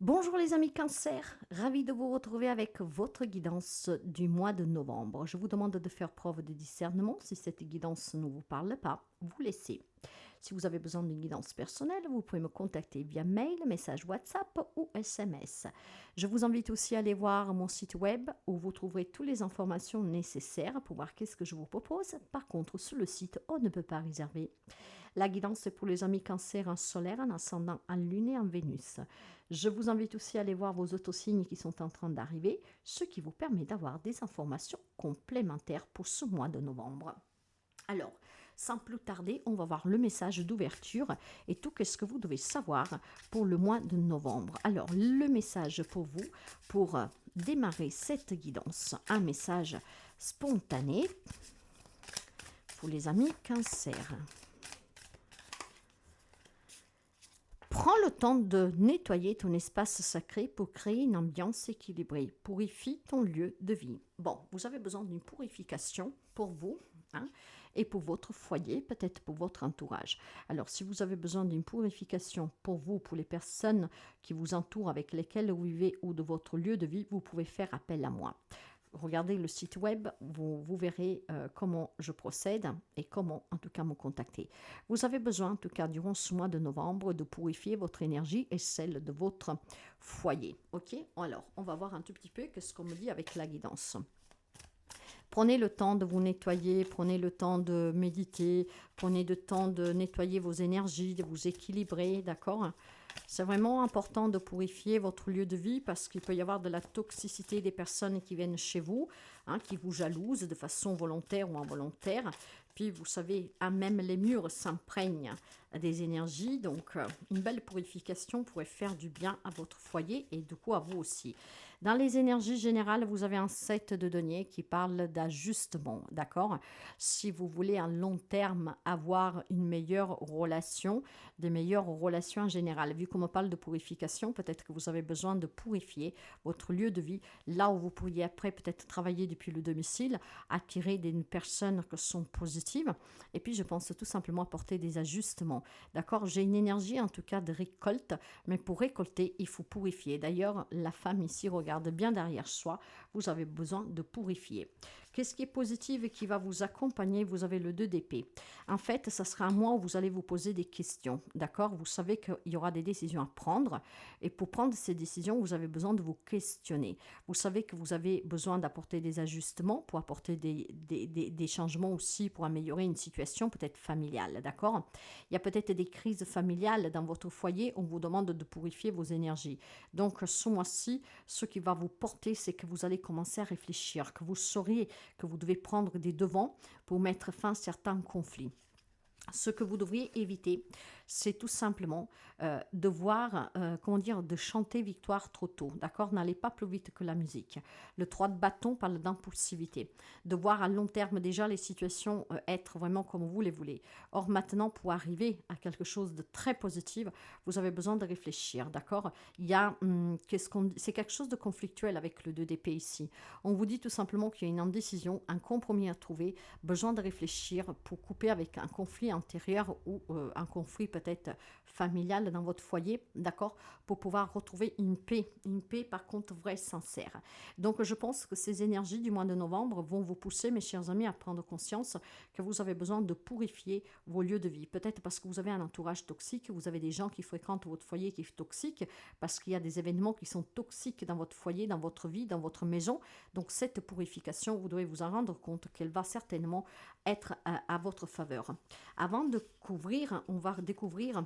Bonjour les amis Cancer, ravi de vous retrouver avec votre guidance du mois de novembre. Je vous demande de faire preuve de discernement. Si cette guidance ne vous parle pas, vous laissez. Si vous avez besoin d'une guidance personnelle, vous pouvez me contacter via mail, message WhatsApp ou SMS. Je vous invite aussi à aller voir mon site web où vous trouverez toutes les informations nécessaires pour voir qu'est-ce que je vous propose. Par contre, sur le site, on ne peut pas réserver. La guidance est pour les amis Cancer en solaire, en ascendant, en lune et en Vénus. Je vous invite aussi à aller voir vos autosignes qui sont en train d'arriver, ce qui vous permet d'avoir des informations complémentaires pour ce mois de novembre. Alors, sans plus tarder, on va voir le message d'ouverture et tout ce que vous devez savoir pour le mois de novembre. Alors, le message pour vous, pour démarrer cette guidance, un message spontané pour les amis Cancer. Prends le temps de nettoyer ton espace sacré pour créer une ambiance équilibrée. Purifie ton lieu de vie. Bon, vous avez besoin d'une purification pour vous et pour votre foyer, peut-être pour votre entourage. Alors, si vous avez besoin d'une purification pour vous, pour les personnes qui vous entourent, avec lesquelles vous vivez ou de votre lieu de vie, vous pouvez faire appel à moi. Regardez le site web, vous verrez comment je procède et comment en tout cas me contacter. Vous avez besoin en tout cas durant ce mois de novembre de purifier votre énergie et celle de votre foyer. Ok, alors on va voir un tout petit peu ce qu'on me dit avec la guidance. Prenez le temps de vous nettoyer, prenez le temps de méditer, prenez le temps de nettoyer vos énergies, de vous équilibrer, d'accord ? C'est vraiment important de purifier votre lieu de vie parce qu'il peut y avoir de la toxicité des personnes qui viennent chez vous, qui vous jalousent de façon volontaire ou involontaire. Puis vous savez, même les murs s'imprègnent des énergies. Donc une belle purification pourrait faire du bien à votre foyer et du coup à vous aussi. Dans les énergies générales, vous avez un set de deniers qui parle d'ajustement, d'accord ? Si vous voulez à long terme avoir une meilleure relation, des meilleures relations en général. Vu qu'on me parle de purification, peut-être que vous avez besoin de purifier votre lieu de vie, là où vous pourriez après peut-être travailler depuis le domicile, attirer des personnes qui sont positives. Et puis je pense tout simplement apporter des ajustements. D'accord ? J'ai une énergie en tout cas de récolte, mais pour récolter, il faut purifier. D'ailleurs, la femme ici regarde bien derrière soi, vous avez besoin de purifier. Qu'est-ce qui est positif et qui va vous accompagner ? Vous avez le 2 d'épée. En fait, ça sera un mois où vous allez vous poser des questions, d'accord ? Vous savez qu'il y aura des décisions à prendre et pour prendre ces décisions, vous avez besoin de vous questionner. Vous savez que vous avez besoin d'apporter des ajustements pour apporter des changements aussi pour améliorer une situation peut-être familiale, d'accord ? Il y a peut-être des crises familiales dans votre foyer, on vous demande de purifier vos énergies. Donc ce mois-ci, ce qui va vous porter, c'est que vous allez commencer à réfléchir, que vous saurez que vous devez prendre des devants pour mettre fin à certains conflits. Ce que vous devriez éviter, c'est tout simplement de voir, de chanter victoire trop tôt, d'accord ? N'allez pas plus vite que la musique. Le 3 de bâton parle d'impulsivité, de voir à long terme déjà les situations être vraiment comme vous les voulez. Or maintenant, pour arriver à quelque chose de très positif, vous avez besoin de réfléchir, d'accord ? Il y a, c'est quelque chose de conflictuel avec le 2 d'épée ici. On vous dit tout simplement qu'il y a une indécision, un compromis à trouver, besoin de réfléchir pour couper avec un conflit intérieur ou un conflit peut-être familial dans votre foyer, d'accord, pour pouvoir retrouver une paix par contre vraie, sincère. Donc je pense que ces énergies du mois de novembre vont vous pousser, mes chers amis, à prendre conscience que vous avez besoin de purifier vos lieux de vie. Peut-être parce que vous avez un entourage toxique, vous avez des gens qui fréquentent votre foyer qui est toxique, parce qu'il y a des événements qui sont toxiques dans votre foyer, dans votre vie, dans votre maison. Donc cette purification, vous devez vous en rendre compte qu'elle va certainement être à votre faveur. Avant de couvrir, on va découvrir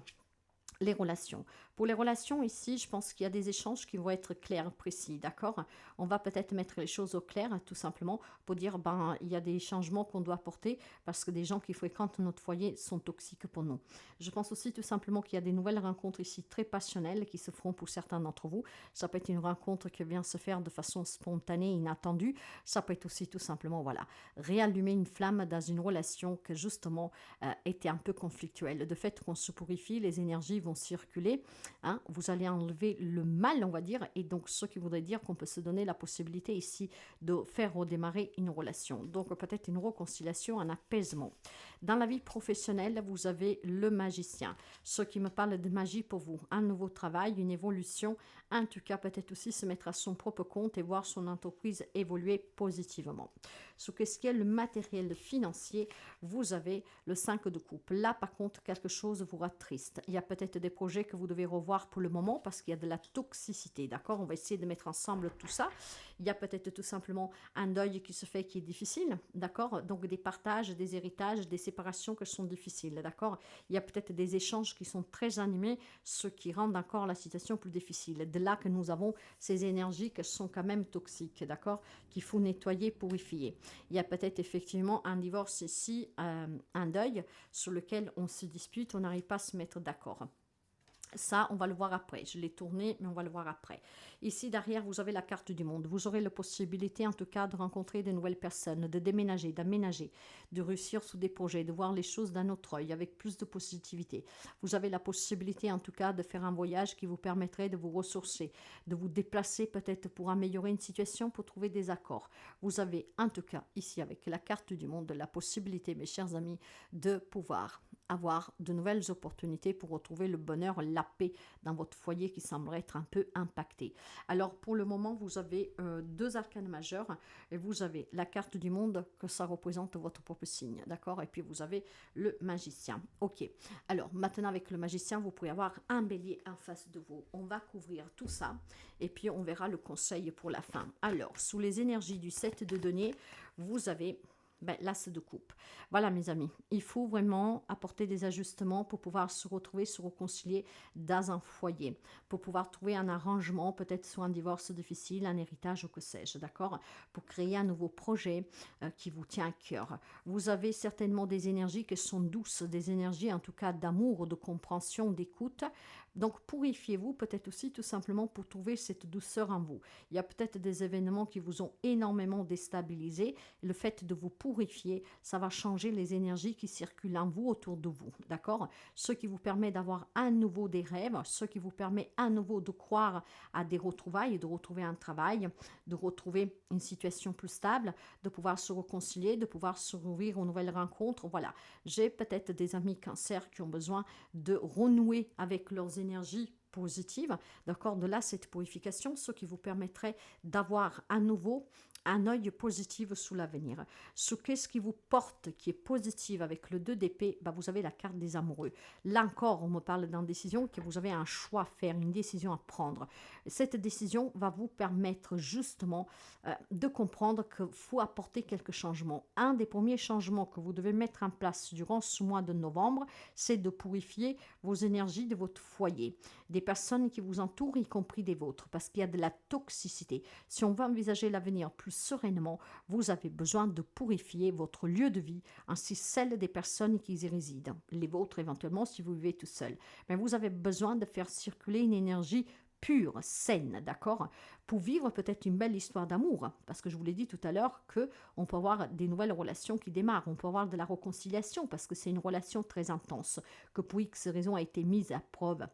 les relations. Pour les relations ici, je pense qu'il y a des échanges qui vont être clairs, précis, d'accord ? On va peut-être mettre les choses au clair, tout simplement, pour dire, il y a des changements qu'on doit apporter parce que des gens qui fréquentent notre foyer sont toxiques pour nous. Je pense aussi tout simplement qu'il y a des nouvelles rencontres ici très passionnelles qui se feront pour certains d'entre vous. Ça peut être une rencontre qui vient se faire de façon spontanée, inattendue. Ça peut être aussi tout simplement, réallumer une flamme dans une relation qui justement était un peu conflictuelle. De fait qu'on se purifie, les énergies vont circuler, vous allez enlever le mal, on va dire, et donc ce qui voudrait dire qu'on peut se donner la possibilité ici de faire redémarrer une relation. Donc peut-être une réconciliation, un apaisement. Dans la vie professionnelle, vous avez le magicien. Ce qui me parle de magie pour vous, un nouveau travail, une évolution, en tout cas peut-être aussi se mettre à son propre compte et voir son entreprise évoluer positivement. Sur ce qui est le matériel financier, vous avez le 5 de coupe. Là, par contre, quelque chose vous rend triste. Il y a peut-être des projets que vous devez revoir pour le moment parce qu'il y a de la toxicité, d'accord? On va essayer de mettre ensemble tout ça. Il y a peut-être tout simplement un deuil qui se fait qui est difficile, d'accord? Donc des partages, des héritages, des séparations qui sont difficiles, d'accord? Il y a peut-être des échanges qui sont très animés, ce qui rend encore la situation plus difficile. De là que nous avons ces énergies qui sont quand même toxiques, d'accord? Qu'il faut nettoyer, purifier. Il y a peut-être effectivement un divorce ici, un deuil sur lequel on se dispute, on n'arrive pas à se mettre d'accord. Ça, on va le voir après. Je l'ai tourné, mais on va le voir après. Ici, derrière, vous avez la carte du monde. Vous aurez la possibilité, en tout cas, de rencontrer de nouvelles personnes, de déménager, d'aménager, de réussir sous des projets, de voir les choses d'un autre œil, avec plus de positivité. Vous avez la possibilité, en tout cas, de faire un voyage qui vous permettrait de vous ressourcer, de vous déplacer peut-être pour améliorer une situation, pour trouver des accords. Vous avez, en tout cas, ici, avec la carte du monde, la possibilité, mes chers amis, de pouvoir avoir de nouvelles opportunités pour retrouver le bonheur, la paix dans votre foyer qui semblerait être un peu impacté. Alors pour le moment, vous avez deux arcanes majeurs et vous avez la carte du monde que ça représente votre propre signe, d'accord? Et puis vous avez le magicien. Ok, alors maintenant avec le magicien, vous pouvez avoir un bélier en face de vous. On va couvrir tout ça et puis on verra le conseil pour la fin. Alors, sous les énergies du 7 de denier, vous avez l'as de coupe. Voilà mes amis, il faut vraiment apporter des ajustements pour pouvoir se retrouver, se réconcilier dans un foyer, pour pouvoir trouver un arrangement, peut-être soit un divorce difficile, un héritage ou que sais-je, d'accord? Pour créer un nouveau projet qui vous tient à cœur. Vous avez certainement des énergies qui sont douces, des énergies en tout cas d'amour, de compréhension, d'écoute. Donc purifiez-vous peut-être aussi tout simplement pour trouver cette douceur en vous. Il y a peut-être des événements qui vous ont énormément déstabilisé. Le fait de vous purifier, ça va changer les énergies qui circulent en vous, autour de vous, d'accord? Ce qui vous permet d'avoir à nouveau des rêves, ce qui vous permet à nouveau de croire à des retrouvailles, de retrouver un travail, de retrouver une situation plus stable, de pouvoir se réconcilier, de pouvoir se rouvrir aux nouvelles rencontres. Voilà, j'ai peut-être des amis cancer qui ont besoin de renouer avec leurs énergies positives, d'accord? De là, cette purification, ce qui vous permettrait d'avoir à nouveau un œil positif sous l'avenir. Qu'est-ce qui vous porte, qui est positif avec le 2 d'épée, vous avez la carte des amoureux. Là encore, on me parle d'indécision, que vous avez un choix à faire, une décision à prendre. Cette décision va vous permettre justement de comprendre qu'il faut apporter quelques changements. Un des premiers changements que vous devez mettre en place durant ce mois de novembre, c'est de purifier vos énergies de votre foyer, des personnes qui vous entourent, y compris des vôtres, parce qu'il y a de la toxicité. Si on veut envisager l'avenir plus sereinement, vous avez besoin de purifier votre lieu de vie, ainsi celle des personnes qui y résident, les vôtres éventuellement si vous vivez tout seul. Mais vous avez besoin de faire circuler une énergie pure, saine, d'accord? Pour vivre peut-être une belle histoire d'amour, parce que je vous l'ai dit tout à l'heure qu'on peut avoir des nouvelles relations qui démarrent, on peut avoir de la réconciliation, parce que c'est une relation très intense, que pour X raison a été mise à preuve,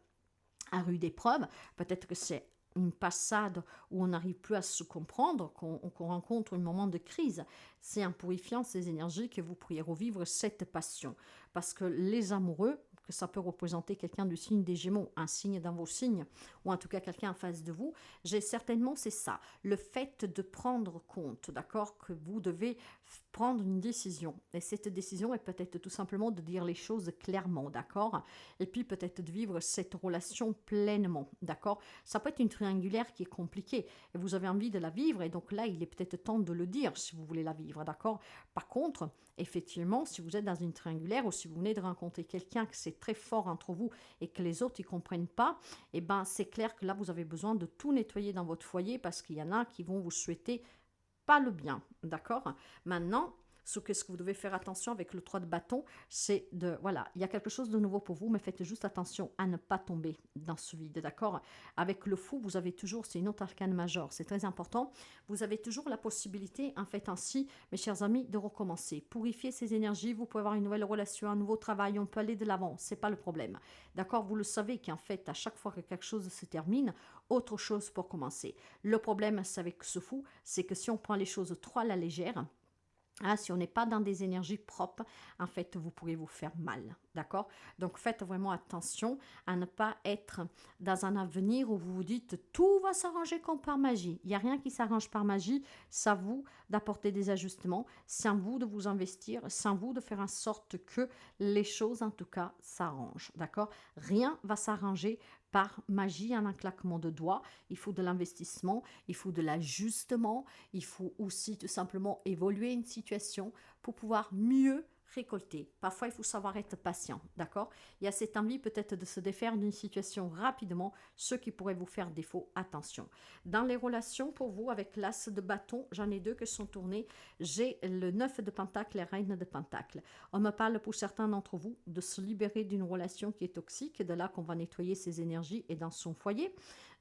à rude épreuve. Peut-être que c'est une passade où on n'arrive plus à se comprendre, qu'on rencontre un moment de crise. C'est en purifiant ces énergies que vous pourriez revivre cette passion. Parce que les amoureux, que ça peut représenter quelqu'un du signe des Gémeaux, un signe dans vos signes, ou en tout cas quelqu'un en face de vous, certainement c'est ça, le fait de prendre compte, d'accord, que vous devez prendre une décision. Et cette décision est peut-être tout simplement de dire les choses clairement, d'accord, et puis peut-être de vivre cette relation pleinement, d'accord. Ça peut être une triangulaire qui est compliquée, et vous avez envie de la vivre, et donc là, il est peut-être temps de le dire si vous voulez la vivre, d'accord. Par contre, effectivement, si vous êtes dans une triangulaire ou si vous venez de rencontrer quelqu'un que c'est très fort entre vous et que les autres ne comprennent pas, c'est clair que là, vous avez besoin de tout nettoyer dans votre foyer parce qu'il y en a qui vont vous souhaiter pas le bien, d'accord? Maintenant, ce que vous devez faire attention avec le 3 de bâton, c'est voilà, il y a quelque chose de nouveau pour vous, mais faites juste attention à ne pas tomber dans ce vide, d'accord? Avec le fou, vous avez toujours, c'est une autre arcane majeure, c'est très important, vous avez toujours la possibilité, en fait ainsi, mes chers amis, de recommencer. Purifier ces énergies, vous pouvez avoir une nouvelle relation, un nouveau travail, on peut aller de l'avant, c'est pas le problème, d'accord? Vous le savez qu'en fait, à chaque fois que quelque chose se termine, autre chose pour commencer. Le problème, c'est avec ce fou, c'est que si on prend les choses trop à la légère, Ah, si on n'est pas dans des énergies propres, en fait, vous pourrez vous faire mal, d'accord? Donc, faites vraiment attention à ne pas être dans un avenir où vous vous dites tout va s'arranger comme par magie. Il n'y a rien qui s'arrange par magie. C'est à vous d'apporter des ajustements, c'est à vous de vous investir, c'est à vous de faire en sorte que les choses, en tout cas, s'arrangent, d'accord? Rien va s'arranger par magie en un claquement de doigts. Il faut de l'investissement, il faut de l'ajustement, il faut aussi tout simplement évoluer une situation pour pouvoir mieux récolter. Parfois, il faut savoir être patient, d'accord? Il y a cette envie peut-être de se défaire d'une situation rapidement, ce qui pourrait vous faire défaut. Attention. Dans les relations pour vous avec l'as de bâton, j'en ai deux qui sont tournés. J'ai le 9 de pentacle et reine de pentacle. On me parle pour certains d'entre vous de se libérer d'une relation qui est toxique, de là qu'on va nettoyer ses énergies et dans son foyer.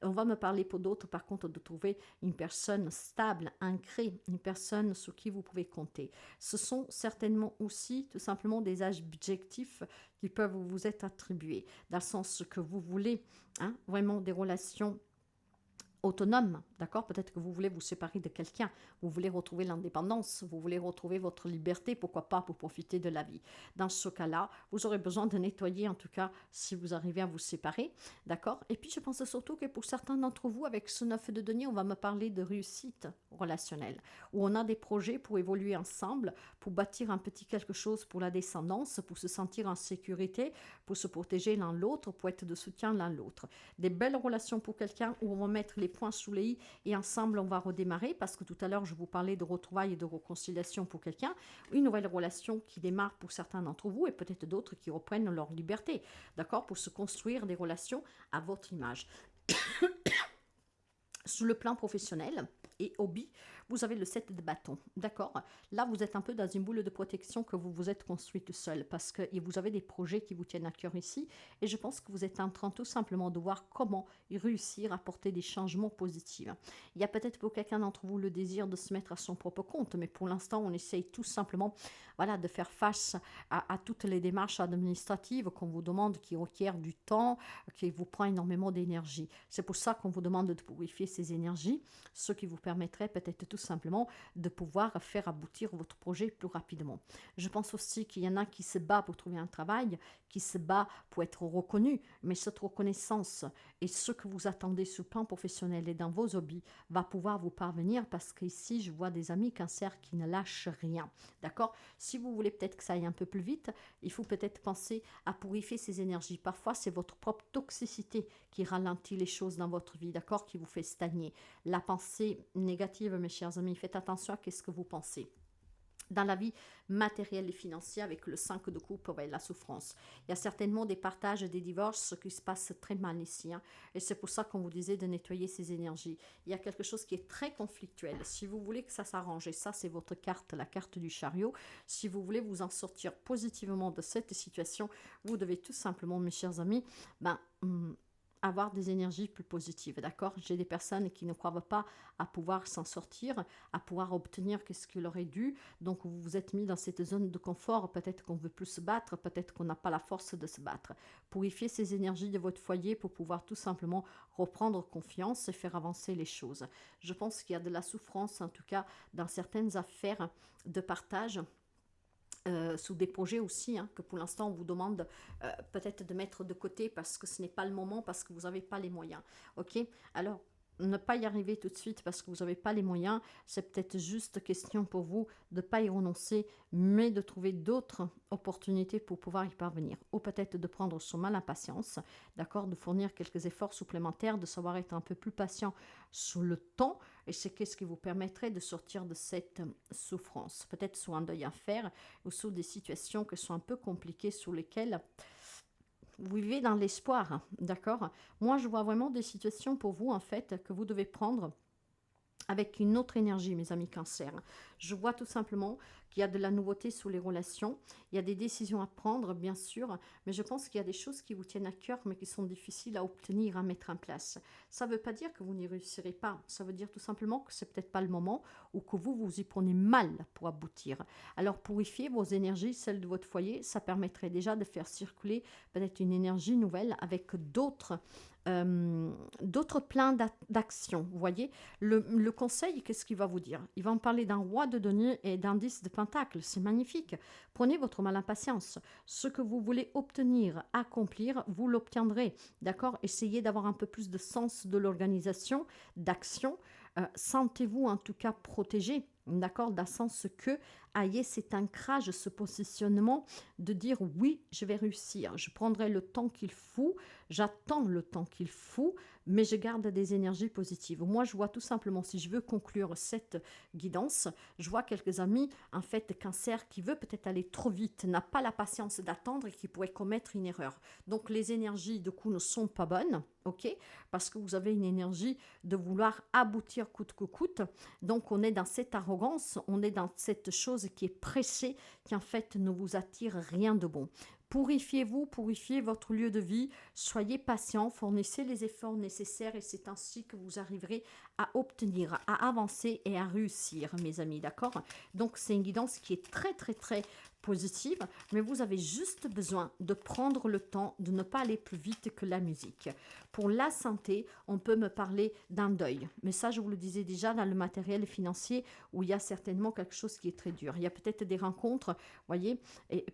On va me parler pour d'autres, par contre, de trouver une personne stable, ancrée, une personne sur qui vous pouvez compter. Ce sont certainement aussi tout simplement des objectifs qui peuvent vous être attribués, dans le sens que vous voulez vraiment des relations autonome, d'accord? Peut-être que vous voulez vous séparer de quelqu'un, vous voulez retrouver l'indépendance, vous voulez retrouver votre liberté, pourquoi pas pour profiter de la vie. Dans ce cas-là, vous aurez besoin de nettoyer, en tout cas, si vous arrivez à vous séparer, d'accord? Et puis, je pense surtout que pour certains d'entre vous, avec ce 9 de denier, on va me parler de réussite relationnelle, où on a des projets pour évoluer ensemble, pour bâtir un petit quelque chose pour la descendance, pour se sentir en sécurité, pour se protéger l'un l'autre, pour être de soutien l'un l'autre. Des belles relations pour quelqu'un où on va mettre les points sous les i et ensemble on va redémarrer, parce que tout à l'heure je vous parlais de retrouvailles et de réconciliation pour quelqu'un, une nouvelle relation qui démarre pour certains d'entre vous et peut-être d'autres qui reprennent leur liberté, d'accord, pour se construire des relations à votre image. Sur le plan professionnel et hobby, vous avez le 7 de bâton, d'accord? Là, vous êtes un peu dans une boule de protection que vous vous êtes construit tout seul parce que vous avez des projets qui vous tiennent à cœur ici et je pense que vous êtes en train tout simplement de voir comment réussir à porter des changements positifs. Il y a peut-être pour quelqu'un d'entre vous le désir de se mettre à son propre compte, mais pour l'instant, on essaye tout simplement de faire face à toutes les démarches administratives qu'on vous demande qui requièrent du temps, qui vous prend énormément d'énergie. C'est pour ça qu'on vous demande de purifier ces énergies, ce qui vous permettrait peut-être tout simplement de pouvoir faire aboutir votre projet plus rapidement. Je pense aussi qu'il y en a qui se battent pour trouver un travail, qui se battent pour être reconnu, mais cette reconnaissance et ce que vous attendez sur le plan professionnel et dans vos hobbies va pouvoir vous parvenir parce qu'ici, je vois des amis cancer qui ne lâchent rien. D'accord? Si vous voulez peut-être que ça aille un peu plus vite, il faut peut-être penser à purifier ces énergies. Parfois, c'est votre propre toxicité qui ralentit les choses dans votre vie, d'accord, qui vous fait stagner. La pensée négative, mes chers amis, faites attention à ce que vous pensez. Dans la vie matérielle et financière, avec le 5 de coupe, la souffrance. Il y a certainement des partages et des divorces qui se passent très mal ici. Et c'est pour ça qu'on vous disait de nettoyer ces énergies. Il y a quelque chose qui est très conflictuel. Si vous voulez que ça s'arrange, et ça c'est votre carte, la carte du chariot, si vous voulez vous en sortir positivement de cette situation, vous devez tout simplement, mes chers amis, avoir des énergies plus positives, d'accord? J'ai des personnes qui ne croient pas à pouvoir s'en sortir, à pouvoir obtenir ce qu'il aurait dû, donc vous vous êtes mis dans cette zone de confort, peut-être qu'on ne veut plus se battre, peut-être qu'on n'a pas la force de se battre. Purifiez ces énergies de votre foyer pour pouvoir tout simplement reprendre confiance et faire avancer les choses. Je pense qu'il y a de la souffrance, en tout cas, dans certaines affaires de partage, sous des projets aussi, que pour l'instant on vous demande peut-être de mettre de côté parce que ce n'est pas le moment, parce que vous n'avez pas les moyens. Ok? Alors, ne pas y arriver tout de suite parce que vous n'avez pas les moyens, c'est peut-être juste question pour vous de ne pas y renoncer, mais de trouver d'autres opportunités pour pouvoir y parvenir. Ou peut-être de prendre son mal à patience, d'accord, de fournir quelques efforts supplémentaires, de savoir être un peu plus patient sur le temps, et c'est ce qui vous permettrait de sortir de cette souffrance. Peut-être sur un deuil à faire, ou sur des situations qui sont un peu compliquées, sur lesquelles vous vivez dans l'espoir, d'accord? Moi, je vois vraiment des situations pour vous, en fait, que vous devez prendre avec une autre énergie, mes amis cancer. Je vois tout simplement qu'il y a de la nouveauté sur les relations, il y a des décisions à prendre, bien sûr, mais je pense qu'il y a des choses qui vous tiennent à cœur, mais qui sont difficiles à obtenir, à mettre en place. Ça ne veut pas dire que vous n'y réussirez pas, ça veut dire tout simplement que c'est peut-être pas le moment ou que vous y prenez mal pour aboutir. Alors, purifier vos énergies, celles de votre foyer, ça permettrait déjà de faire circuler peut-être une énergie nouvelle avec d'autres d'autres plans d'action. Vous voyez, le conseil, qu'est-ce qu'il va vous dire? Il va en parler d'un roi de denier et d'un 10 de pentacle. C'est magnifique. Prenez votre mal en patience. Ce que vous voulez obtenir, accomplir, vous l'obtiendrez. D'accord? Essayez d'avoir un peu plus de sens de l'organisation, d'action. Sentez-vous en tout cas protégé. D'accord, dans le sens que ayez cet ancrage, ce positionnement de dire oui, je vais réussir, je prendrai le temps qu'il faut, j'attends le temps qu'il faut, mais je garde des énergies positives. Moi, je vois tout simplement, si je veux conclure cette guidance, je vois quelques amis, en fait, cancer, qui veut peut-être aller trop vite, n'a pas la patience d'attendre et qui pourrait commettre une erreur. Donc, les énergies, du coup, ne sont pas bonnes, ok? Parce que vous avez une énergie de vouloir aboutir coûte que coûte. Donc, on est dans cette arrogance, on est dans cette chose qui est pressée, qui en fait ne vous attire rien de bon. Purifiez-vous, purifiez votre lieu de vie, soyez patient, fournissez les efforts nécessaires et c'est ainsi que vous arriverez à obtenir, à avancer et à réussir, mes amis, d'accord? Donc, c'est une guidance qui est très, très, très positive, mais vous avez juste besoin de prendre le temps de ne pas aller plus vite que la musique. Pour la santé, on peut me parler d'un deuil, mais ça, je vous le disais déjà, dans le matériel financier, où il y a certainement quelque chose qui est très dur. Il y a peut-être des rencontres, voyez, et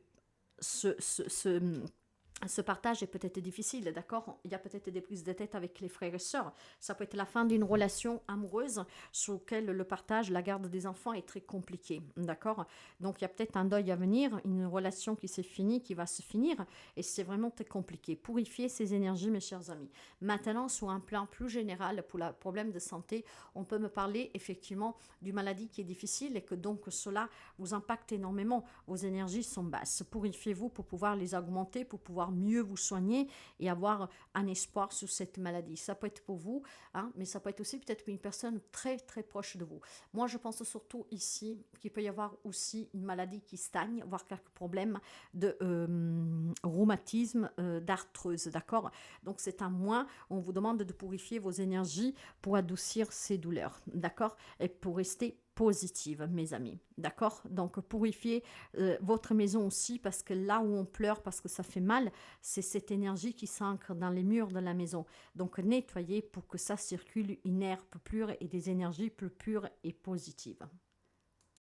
ce partage est peut-être difficile, d'accord? Il y a peut-être des prises de tête avec les frères et sœurs. Ça peut être la fin d'une relation amoureuse sur laquelle le partage, la garde des enfants est très compliqué, d'accord? Donc, il y a peut-être un deuil à venir, une relation qui s'est finie, qui va se finir, et c'est vraiment très compliqué. Purifier ces énergies, mes chers amis. Maintenant, sur un plan plus général, pour le problème de santé, on peut me parler effectivement d'une maladie qui est difficile et que donc cela vous impacte énormément. Vos énergies sont basses. Purifiez-vous pour pouvoir les augmenter, pour pouvoir mieux vous soigner et avoir un espoir sur cette maladie. Ça peut être pour vous, hein, mais ça peut être aussi peut-être pour une personne très très proche de vous. Moi, je pense surtout ici qu'il peut y avoir aussi une maladie qui stagne, voire quelques problèmes de rhumatisme, d'arthrose, d'accord? Donc, c'est un moins. On vous demande de purifier vos énergies pour adoucir ces douleurs, d'accord? Et pour rester positive, mes amis, d'accord? Donc, purifiez votre maison aussi, parce que là où on pleure, parce que ça fait mal, c'est cette énergie qui s'ancre dans les murs de la maison. Donc, nettoyez pour que ça circule une air plus pure et des énergies plus pures et positives.